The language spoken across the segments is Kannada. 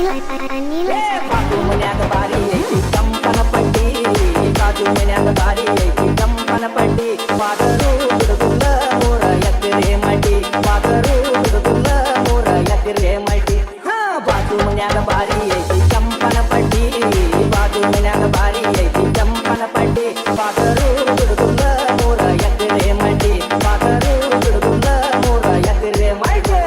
ಬಾಜು ಮನ್ಯಾಗ ಬಾರಿ ಐತಿ ಕಂಪನ ಪಟ್ಟಿ ಬಾಜು ಮನ್ಯಾಗ ಬಾರಿ ಐತಿ ಕಂಪನ ಪಟ್ಟಿ ಬಾದರು ಹುಡುಗುಲ್ಲ ಮೂರ ಎತ್ತಿರೆ ಮಟ್ಟಿ ಬಾದರು ಹುಡುಗುಲ್ಲ ಮೂರ ಎತ್ತಿರೆ ಮಟ್ಟಿ ಬಾಜು ಮನ್ಯಾಗ ಬಾರಿ ಐತಿ ಕಂಪನ ಪಟ್ಟಿ ಬಾಜು ಮನ್ಯಾಗ ಬಾರಿ ಐತಿ ಕಂಪನ ಪಟ್ಟಿ ಬಾದರು ಹುಡುಗುಲ್ಲ ಮೂರ ಎತ್ತಿರೆ ಮಟ್ಟಿ ಬಾದರು ಹುಡುಗುಲ್ಲ ಮೂರ ಎತ್ತಿರೆ ಮಟ್ಟಿ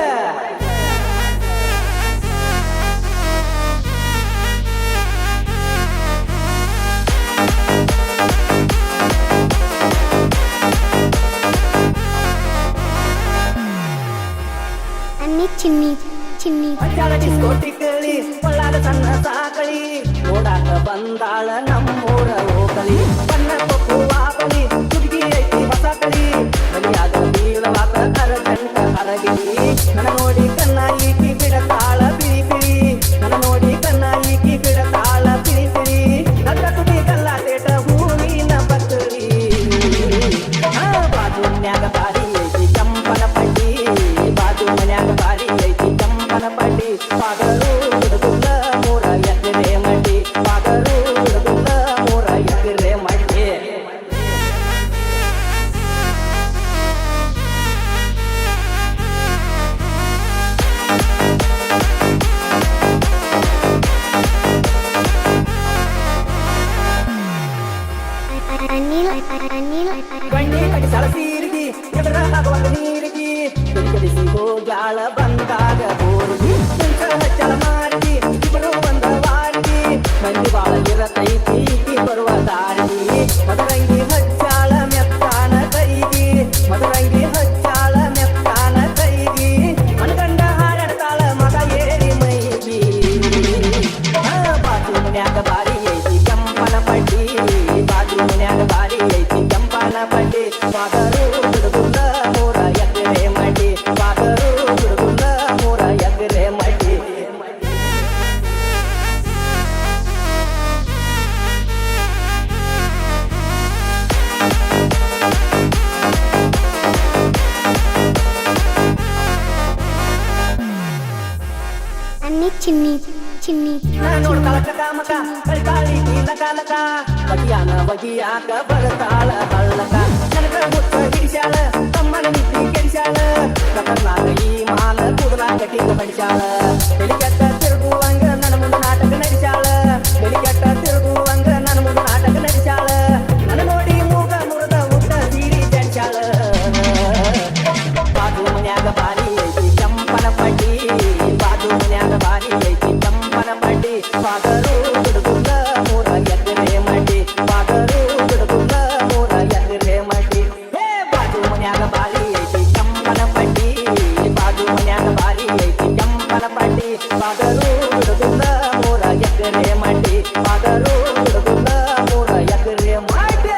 ಮಧ್ಯಾಹ್ನ ಡಿಸ್ಕೋಟಿಕಳಿ ಒಳ್ಳಾದ ಸಣ್ಣ ಸಾಕಳಿ ನೋಡಾಕ ಬಂದಾಳ ನಮ್ಮೂರ ಹೋಗಲಿ ಬಣ್ಣ ಕೊಪ್ಪು ವಾಪಲಿ ಹುಡುಗಿ ಐತಿ ಹೊಸ ಕಳಿ ಮರಿಯಾದ ಬೀಳವಾತ ಅರಗಂಟ ಅರಗಿಲಿ ನನ್ನ ನೋಡಿ ಕನ್ನ ಈಕಿ ಬಿಡತಾಳ ಬಿಳಿ ಬಿಳಿ ನನ್ನ ನೋಡಿ ಕನ್ನ ಈಕಿ ಬಿಡತಾಳ ಬಿಳಿ ಬಿಳಿ ನನ್ನ ತುಟಿ ಕಲ್ಲ ತೇಟ ಹೂವಿನ ಬಕ್ಕಳಿ ಬಾಜು ಮನ್ಯಾಗ ಬಾರಿ ಐತಿ ಕಂಪನ ಪಟ್ಟಿ ಬಾಜು ಮನ್ಯಾಗ ಬಾರಿ ಐತಿ ಕಂಪನ ಪಟ್ಟಿ ಬಾಗರು ಹುಡುಗುಲ್ಲ ಮೂರ ಎತ್ತಿರೆ ಮಟ್ಟಿ ಬಾಗರು ಹುಡುಗುಲ್ಲ ಮೂರ ಎತ್ತಿರೆ ಮಟ್ಟಿ ಬಣ್ಣಿ ಕಡಿಸಾಳ ಸೀರಿಗಿ ಎದುರ ಆಗುವಾಗ ನೀರಿಗಿ ಕಡಿಸಿ ಹೋಗ್ಯಾಳ ಬಂದಾಗ ಬೋರ್ಗಿ ಹಚ್ಚಳ ಮಾರಿಗಿ ಇಬ್ಬರು ಬಂದ ವಾರಿಗಿ ಮಂದಿ ಬಾಳ ಇರತೈತಿ ಬರುವ ದಾರಿಗಿ ಮದರಂಗಿ ಹಚ್ಚಾಳ ಮೆತ್ತಾನ ಕೈಗಿ ಮದರಂಗಿ ಹಚ್ಚಾಳ ಮೆತ್ತಾನ ಕೈಗಿ ಮನಗಂಡ ಹಾರಾಡ್ತಾಳ ಮಗ ಏರಿ ಮೈಗಿ ಬಾಜು ಮನ್ಯಾಗ ಬಾರಿ ಐತಿ ಕಂಪನ ಪಟ್ಟಿ ಬಾಜು ಮನ್ಯಾಗ ಬಾರಿ ಐತಿ ಕಂಪನ ಪಟ್ಟಿ ಬಾಗರು ಹುಡುಗುಲ್ಲ ಮೂರ ಎತ್ತಿರೆ ಮಟ್ಟಿ ಬಾಗರು ಹುಡುಗುಲ್ಲ ಮೂರ ಎತ್ತಿರೆ ಮಟ್ಟಿ ನೋಡ್ತಾಳ ಕಕಾಮಕ ಕಳ್ತಾಳಿ ಲಕ ಬಗಿಯಾನ ಬಗಿಯಾಕ ಬರ್ತಾಳ ಹಳ್ಳಕ ನನಗ ಮುತ್ತ ಹಿಡಿಸ್ಯಾಳ ತಮ್ಮನ ನಿತ್ತಿ ಕೆಡಿಸ್ಯಾಳ ಕಟರ್ನಾಗ ಈ ಮಾಲ ಕೂದಲಾಗ ಟಿಂಗ ಬಡಿಸ್ಯಾಳ ಬೆಳಿಕೆಟ್ಟ ತಿರುಗುವಂಗ ನನ್ನ ಮುಂದೆ ನಾಟಕ ನಡೆಸ್ಯಾಳ ಬೆಳಿಕೆಟ್ಟ ತಿರುಗುವಂಗ ನನ್ನ ಮುಂದೆ ನಾಟಕ ನಡೆಸ್ಯಾಳ ನನ್ನ ನೋಡಿ ಮೂಗ ಮುರಿದ ಊಟ ಸೀರಿ ಜಡ್ಸ್ಯಾಳ ಬಾಜು ಮನ್ಯಾಗ ಬಾರಿ ಐತಿ ಕಂಪನ ಪಟ್ಟಿ ಬಾಜು ಮನ್ಯಾಗ ಬಾರಿ ಐತಿ ಕಂಪನ ಪಟ್ಟಿ ಬಾಗರು ಹುಡುಗುಲ್ಲ ಮೂರ ಎತ್ತಿರೆ ಮಟ್ಟಿ ಬಾಗರು ಹುಡುಗುಲ್ಲ ಮೂರ ಎತ್ತಿರೆ ಮಟ್ಟಿ ಬಾಜು ಮನ್ಯಾಗ ಬಾರಿ ಐತಿ ಕಂಪನ ಪಟ್ಟಿ ಬಾಜು ಮನ್ಯಾಗ ಬಾರಿ ಐತಿ ಕಂಪನ ಪಟ್ಟಿ ಬಾಗರು ಹುಡುಗುಲ್ಲ ಮೂರ ಎತ್ತಿರೆ ಮಟ್ಟಿ ಬಾಗರು ಹುಡುಗುಲ್ಲ ಮೂರ ಎತ್ತಿರೆ ಮಟ್ಟಿ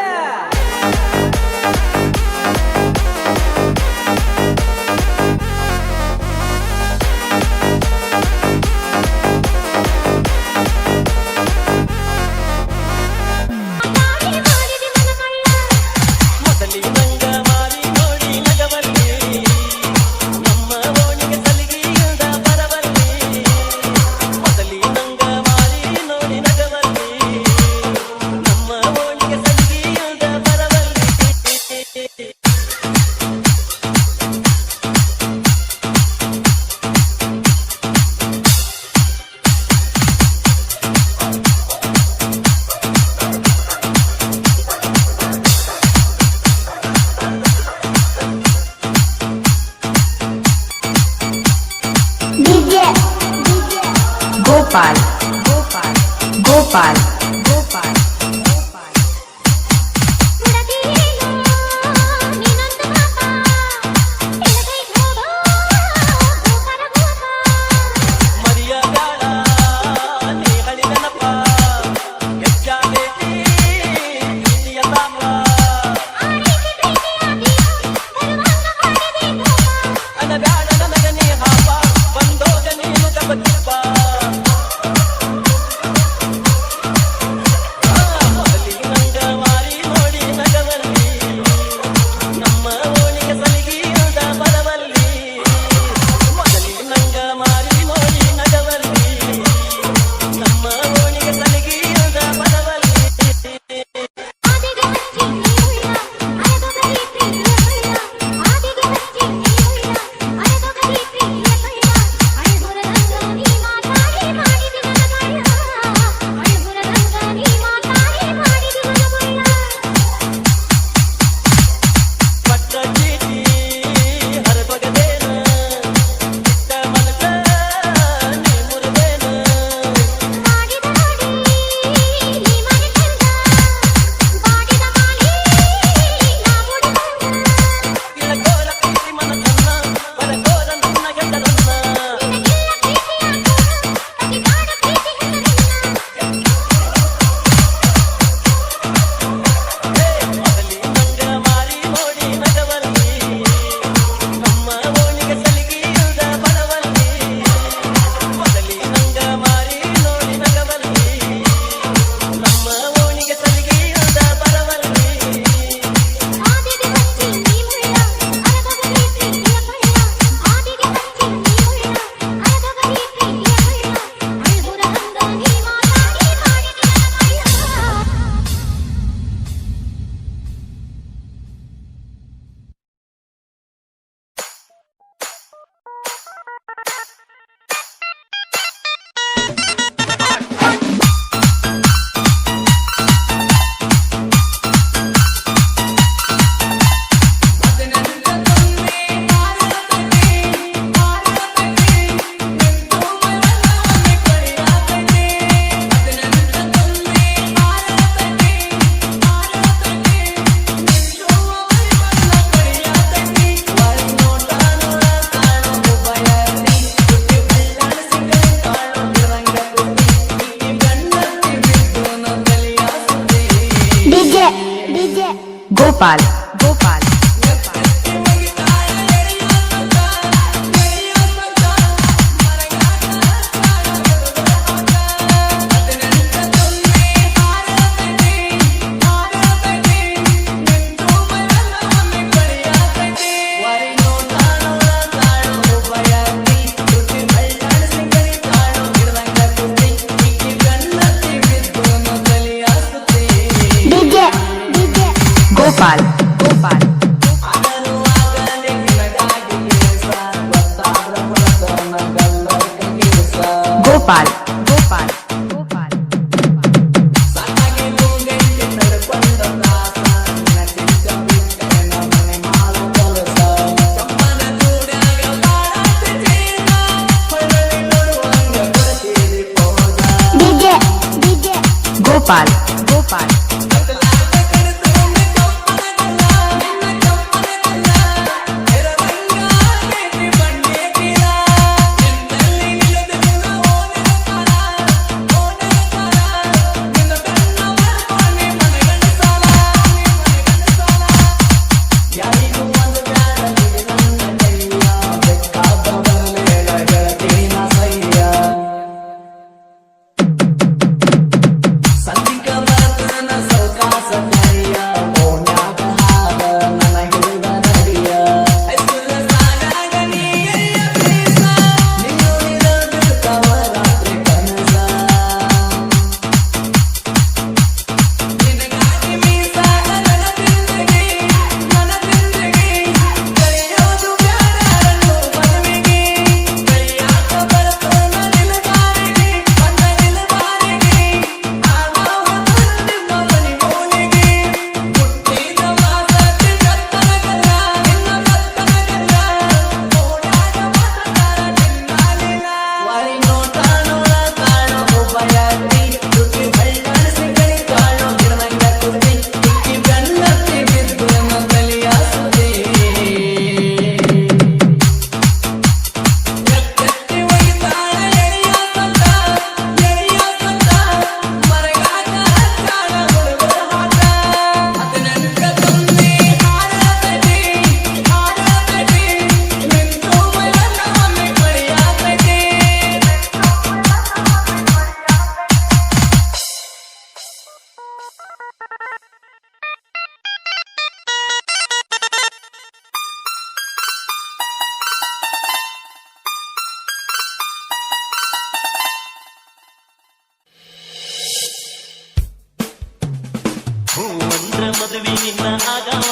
Gopal ಗೋಪಾಲ್ ಗೋಪಾಲ್ ಗೋಪಾಲ್ ಗೋಪಾಲ್ ಗೋಪಾಲ್ ಗೋಪಾಲ್ ಗೋಪಾಲ್ ಗೋಪಾಲ್ ಗೋಪಾಲ್ ಮದುವೆ ನಿನ್ನ ಆಗವ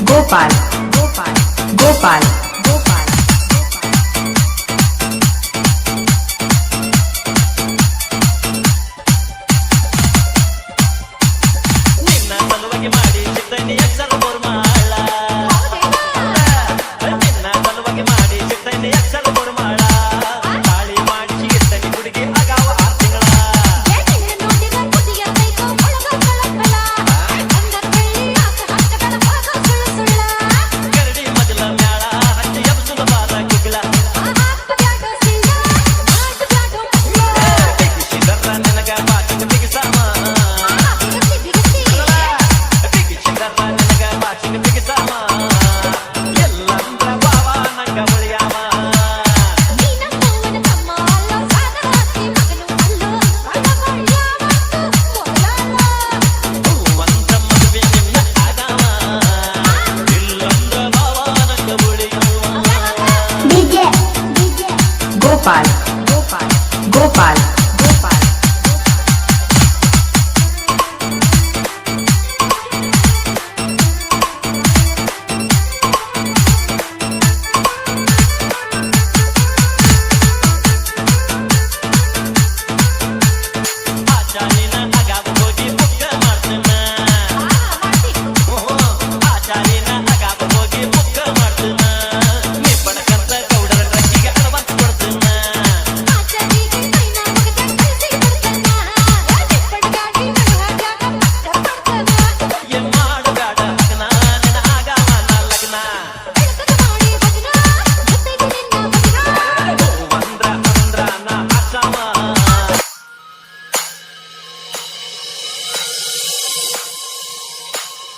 ಗೋಪಾಲ್ ಗೋಪಾಲ್ ಗೋಪಾಲ್ ಗೋಪಾಲ್ ನಿನ್ನ ಸಲುವಾಗಿ ಮಾಡಿ ಚಿತ್ತನಿ ಅಕ್ಷರ ಬೋರ್ಮಾಳ ನಿನ್ನ ಸಲುವಾಗಿ ಮಾಡಿ ಚಿತ್ತನಿ ಅಕ್ಷರ ಬೋರ್ಮಾಳ ತಾಳಿ ಮಾಡಿ ಚಿತ್ತನಿ ಹುಡುಗಿ ಆಗಾವ 6 ತಿಂಗಳ ಕರಡಿ ಮಜಲ ಮ್ಯಾಳ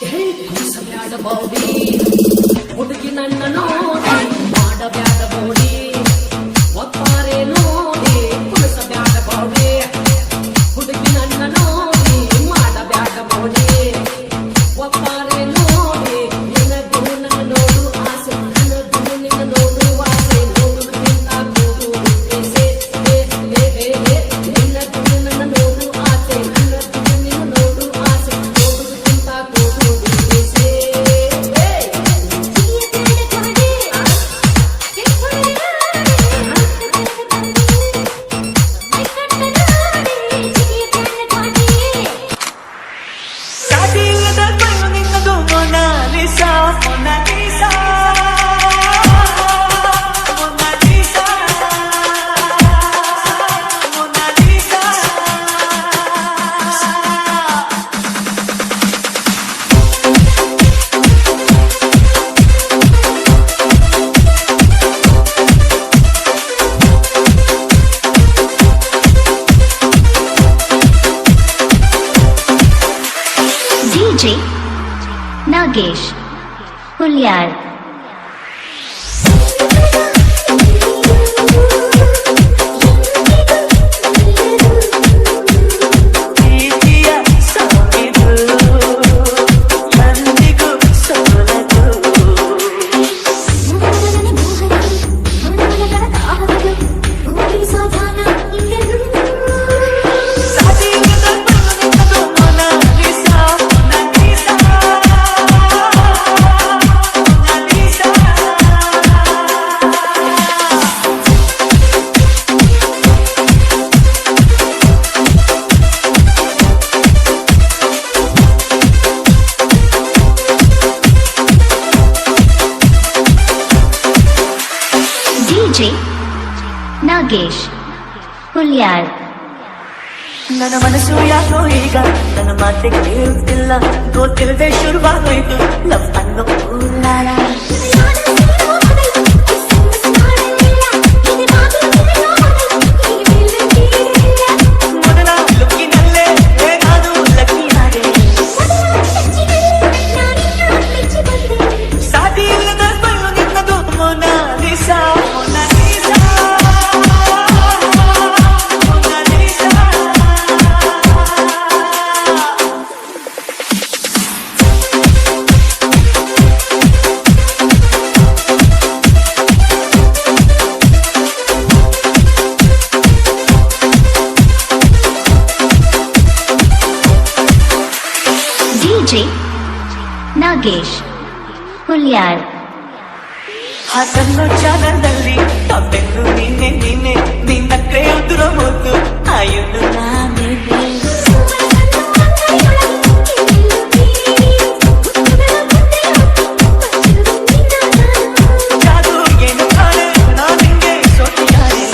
ಬ್ಯಾಡ ಬೌಡಿ ಹುಡುಗಿ ನನ್ನ ನೋಡಿ ಮಾಡಬ್ಯಾಡ ಬೌಡಿ ಒಪ್ಪಾರೆ ನೋಡಿ ಬ್ಯಾಡ ಬೌಡಿ ಹುಡುಗಿ ನನ್ನ ನೋಡಿ ಮಾಡಬ್ಯಾಡ ಬೌಡಿ ಒಪ್ಪಾರೆ ನೋಡಿ ನಿನಗೂ ನನ್ನ ನೋಡು ಆಸೆ ನನಗೂ ನಿನ್ನ ನೋಡು ಆಸೆ ನೋಡುವುದಕ್ಕಿಂತ ಕೂಡು ನಿನ್ನಗೂ ನನ್ನ ನೋಡು ಆಸೆ ನನ್ನಗೂ ನಿನ್ನ ನೋಡು ಆಸೆ ನೋಡುವುದಕ್ಕಿಂತ ಕೂಡು ಸಾಟಿಲ್ಲದ ಕಣ್ಣು ನಿನ್ನದು Mona Lisa Mona Lisa Mona Lisa Mona Lisa DJ Nagesh Hulyar ಪ್ರೀತಿಯ ಸೋಗಿದು ಎಂದಿಗೂ ಸೋಲದು ಸಾಟಿಲ್ಲದ ಕಣ್ಣು ನಿನ್ನದು Mona Lisa Mona Lisa Mona Lisa DJ Nagesh Hulyar ನನ್ನ ಮನಸ್ಸು ಯಾಕೋ ಈಗ ನನ್ನ ಮಾತಿಗೆ ಕೇಳುತ್ತಿಲ್ಲ ಗೊತ್ತಿಲ್ಲದೆ ಶುರುವಾಗೋಯ್ತು ಲವ್ ಅನ್ನೋ ಉಲ್ಲಾಳ ಮೊದಲ ಲುಕ್ಕಿನಲ್ಲೇ ನಾನು ಲಕ್ಕಿಯಾದೆ ಸಾಟಿ ಇಲ್ಲದ ಕಣ್ಣು ನಿನ್ನದು Mona Lisa Mona Lisa Mona Lisa DJ Nagesh Hulyar ಆ ಕಣ್ಣು ಚಾನದಲ್ಲಿ ತಪ್ಪೆಂದು ನಿನ್ನೆ ನಿನ್ನೆ ನಿನ್ನ ಕೈ ಉದುರ ಮುದ್ದು ಆಯುನು ನಾನೇನೆ ಜಾದು ಏನು ಕಾಣೆ ನಾ ನಿಂಗೆ ಸೋತಿಯಾರೆ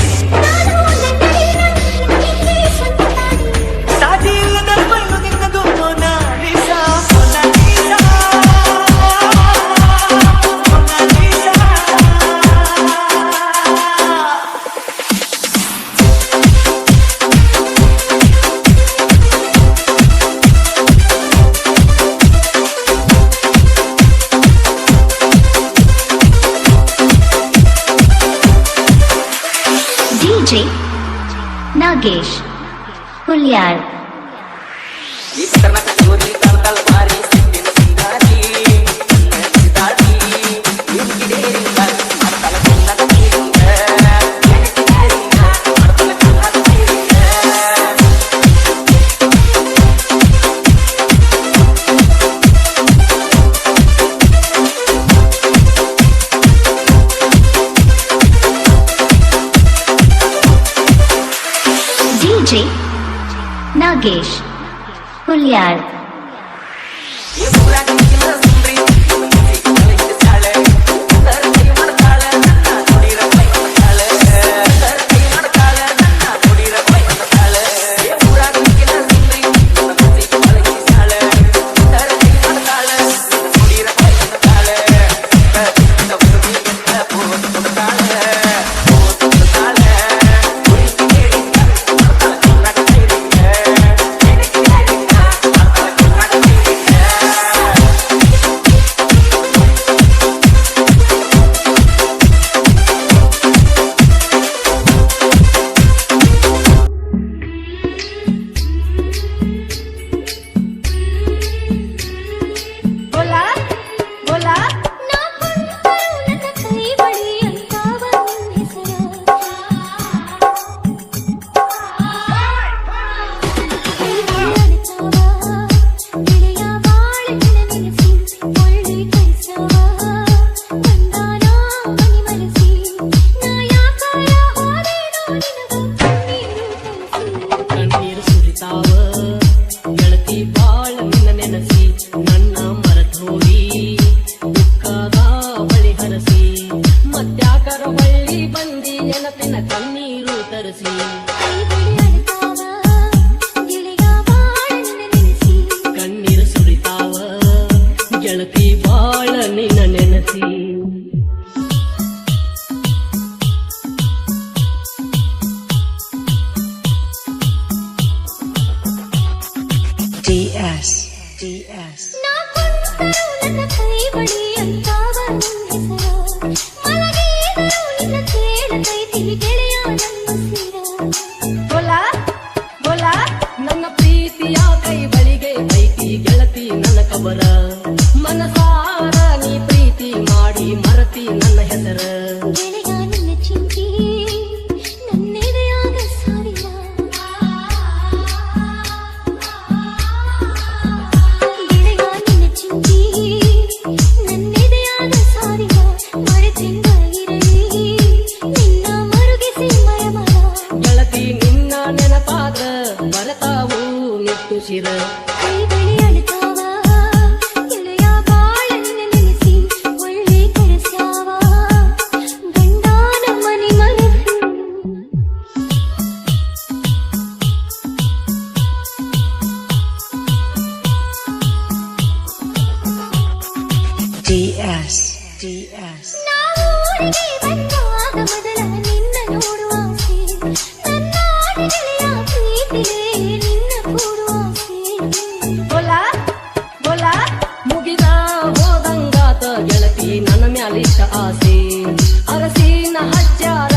ಸಾಟಿ ಇಲ್ಲದ ಕಣ್ಣು ನಿನ್ನದು Mona Lisa Mona Lisa Mona Lisa DJ Nagesh Hulyar ಈ ಚಿತ್ರನ ಕಟ್ಟೋರಿ ತಲ್ ಮಾರಿ ಸಿಟ್ಟಿನ ಸಿಂಗಾರಿ ಸಿದ್ದಾಡಿ ಇಂಗಿಡೇರಿಂಗ ಮಾಡ್ತಲ ಕುನ್ನದ ತೀರಿಂಗ ಎಣಿಸಿಡೇರಿಂಗ ಮಾಡ್ತಲ ಕುನ್ನದ ತೀರಿಂಗ DJ Nagesh Hulyar ಈ ಊರಾಗ ನಿಂತಿನ ಸುಂದ್ರಿ ಕಲಿಸ್ತಾಳೆ ಕೈ ಮಾಡ್ತಾಳೆ ನನ್ನ ನುಡಿರ ಕೈ ಮಾಡ್ತಾಳೆ ಕೈ ಮಾಡ್ತಾಳೆ ನನ್ನ ನುಡಿರ ಕೈ ಮಾಡ್ತಾಳೆ ಈ ಊರಾಗ ನಿಂತಿನ ಸುಂದ್ರಿ ಕಲಿಸ್ತಾಳೆ ಕೈ ಮಾಡ್ತಾಳೆ ನುಡಿರ ಕೈ ಮಾಡ್ತಾಳೆ ಹುಡುಗಿ ಅಂತ ಪೋಸ್ ಕೊಡ್ತಾಳೆ DS DS ನಾ ಕುಂತರೂ ನನ್ನ ಕೈ ಬಳಿ ಅಂತಾವ ನಿನ್ನ ಹೆಸರ ಮಲಗಿದರೂ ನಿನ್ನ ಕೇಳತೈತಿ ಗೆಳೆಯ ನನ್ನ ಸಿರ ಬೋಲಾ ಬೋಲಾ ನನ್ನ ಪ್ರೀತಿಯ ಕೈ ಬಳಿಗೆ ಐತಿ ಗೆಳತಿ ನನ್ನ ಕಬರ ಮನಸಾರ ನೀ ಪ್ರೀತಿ ಮಾಡಿ ಮರತಿ ನನ್ನ ಹೆಸರ ಗೆಳೆಯ ನಿನ್ನ ಚಿಂತಿ ನನ್ನೆದೆಯಾಗ ಸಾರಿದ ಗೆಳೆಯ ನಿನ್ನ ಚಿಂತಿ ನನ್ನೆದೆಯಾಗ ಸಾರಿದ ಮರೆತಿಂದ ಇರಲಿ ನಿನ್ನ ಮರುಗಿಸಿ ಮರಮರ ಗೆಳತಿ ನಿನ್ನ ನೆನಪಾದ ಬರತಾವು ನಿಟ್ಟುಸಿರ ಕೈ ಬಳಿ ಅಡ್ತಾವ ಗೆಳೆಯ ಬಾಳ ನಿನ್ನ ನೆನೆಸಿ ಒಳ್ಳೆ ಕರೆಸ್ಯಾವ ಗಂಡನ ಮನಿ ಮರೆತು DS DS ನಾವೂರಿಗೆ ಬಂದಾಗ ಮೊದಲ ನಿನ್ನ ನೋಡುವ ಆಸೆ ನನ್ನ ಗೆಳೆಯ ಪ್ರೀತಿಗೆ ನಿನ್ನ ಕೂಡುವ ಆಸೆ ಬೋಲಾ ಬೋಲಾ ಮುಗಿದ ಹೋದಂಗಾತ ಗೆಳತಿ ನನ್ನ ಮ್ಯಾಲಿಟ್ಟ ಆಸೆ ಅರಸಿನ ಹಚ್ಚಾರ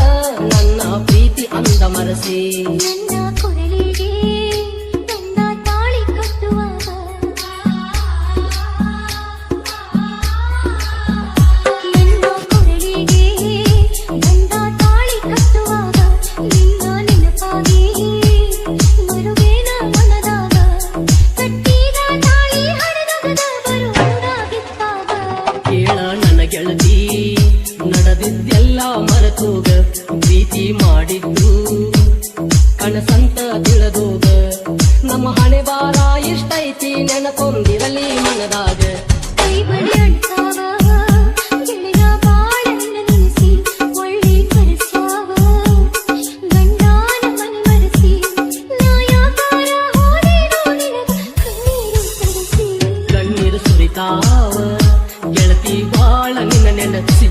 ನನ್ನ ಪ್ರೀತಿ ಅಂದ ಮರಸಿ ನನ್ನ ಕೊರಳಿಗೆ ನನ್ನ ತಾಳಿ ಕಟ್ಟುವಾಗ ನನ್ನ ಕೊರಳಿಗೆ ನನ್ನ ತಾಳಿ ಕಟ್ಟುವಾಗ ನಿನ್ನ ನೆನಪಾಗಿ ಮರುಗೇನ ಮನದಾಗ ಕಟ್ಟಿದ ತಾಳಿ ಹರಿದಗದ ಬರುವುದಾಗಿದ್ದಾಗ ಕೇಳ ನನ್ನ ಗೆಳತಿ ನಡೆದಿದ್ದೆಲ್ಲ ಮರೆತೋಗ ಪ್ರೀತಿ ಮಾಡಿದ್ದು ಕನಸಂತ ತಿಳಿದೋಗ ನಮ್ಮ ಹಣೆ ಬಾರ ಎಷ್ಟೈತಿ ನೆನಕೊಂದಿರಲಿ ಮನದಾಗ ಕೈ ಬಳಿ ಅಡ್ತಾವ ಗೆಳೆಯ ಬಾಳ ನಿನ್ನ ನೆನೆಸಿ ಒಳ್ಳೆ ಕರೆಸ್ಯಾವ ಗಂಡನ ಮನೆ ಮರೆಸಿ ನಾ ಯಾಕಾರ ಹೋದೇನೋ ನಿನಗ ಕಣ್ಣೀರು ತರಿಸಿ ಕಣ್ಣೀರು ಸುರಿತಾವ ಗೆಳತಿ ಬಾಳ ನಿನ್ನ ನೆನಸಿ